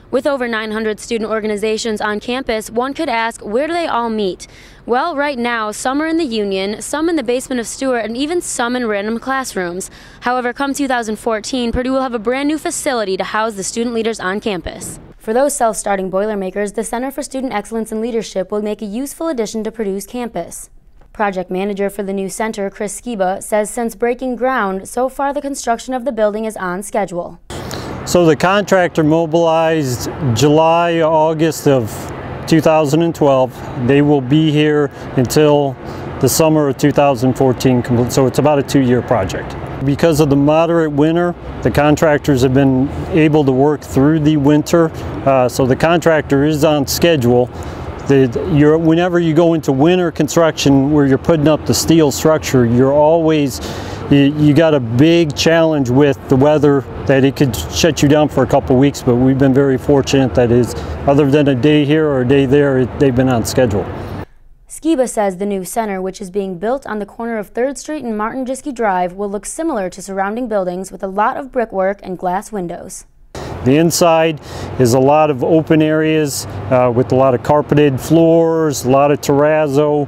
With over 900 student organizations on campus, one could ask, where do they all meet? Well, right now, some are in the Union, some in the basement of Stewart, and even some in random classrooms. However, come 2014, Purdue will have a brand new facility to house the student leaders on campus. For those self-starting Boilermakers, the Center for Student Excellence and Leadership will make a useful addition to Purdue's campus. Project manager for the new center, Chris Skiba, says since breaking ground, so far the construction of the building is on schedule. So the contractor mobilized July, August of 2012. They will be here until the summer of 2014, so it's about a 2-year project. Because of the moderate winter, the contractors have been able to work through the winter, so the contractor is on schedule. Whenever you go into winter construction where you're putting up the steel structure, you got a big challenge with the weather, that it could shut you down for a couple of weeks, but we've been very fortunate that other than a day here or a day there, they've been on schedule. Skiba says the new center, which is being built on the corner of 3rd Street and Martin Jiske Drive, will look similar to surrounding buildings with a lot of brickwork and glass windows. The inside is a lot of open areas with a lot of carpeted floors, a lot of terrazzo,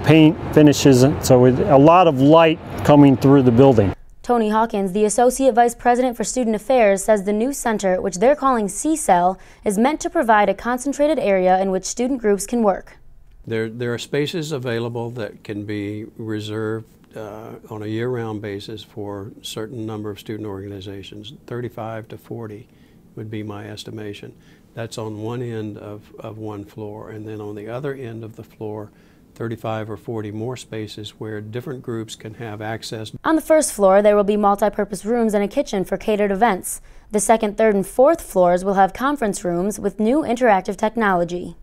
paint finishes, so a lot of light coming through the building. Tony Hawkins, the Associate Vice President for Student Affairs, says the new center, which they're calling CSEL, is meant to provide a concentrated area in which student groups can work. There are spaces available that can be reserved on a year-round basis for a certain number of student organizations. 35 to 40 would be my estimation. That's on one end of one floor, and then on the other end of the floor, 35 or 40 more spaces where different groups can have access. On the 1st floor, there will be multi-purpose rooms and a kitchen for catered events. The 2nd, 3rd, and 4th floors will have conference rooms with new interactive technology.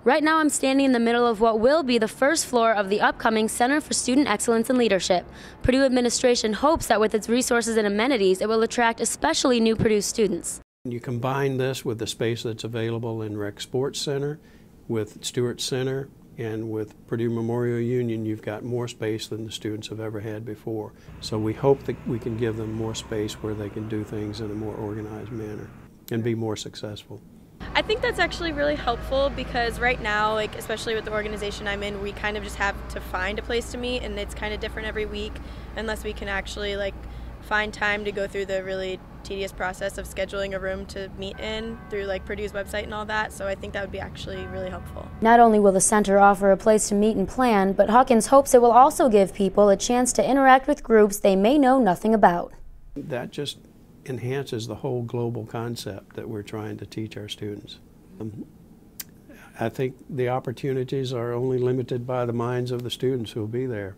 Right now I'm standing in the middle of what will be the 1st floor of the upcoming Center for Student Excellence and Leadership. Purdue administration hopes that with its resources and amenities, it will attract especially new Purdue students. You combine this with the space that's available in Rec Sports Center, with Stewart Center, and with Purdue Memorial Union, you've got more space than the students have ever had before. So we hope that we can give them more space where they can do things in a more organized manner and be more successful. I think that's actually really helpful because right now, especially with the organization I'm in, we kind of just have to find a place to meet, and it's kind of different every week unless we can actually find time to go through the really tedious process of scheduling a room to meet in through Purdue's website and all that. So I think that would be actually really helpful. Not only will the center offer a place to meet and plan, but Hawkins hopes it will also give people a chance to interact with groups they may know nothing about. That just enhances the whole global concept that we're trying to teach our students. I think the opportunities are only limited by the minds of the students who will be there.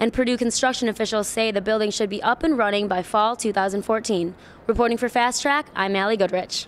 And Purdue construction officials say the building should be up and running by fall 2014. Reporting for Fast Track, I'm Goodrich.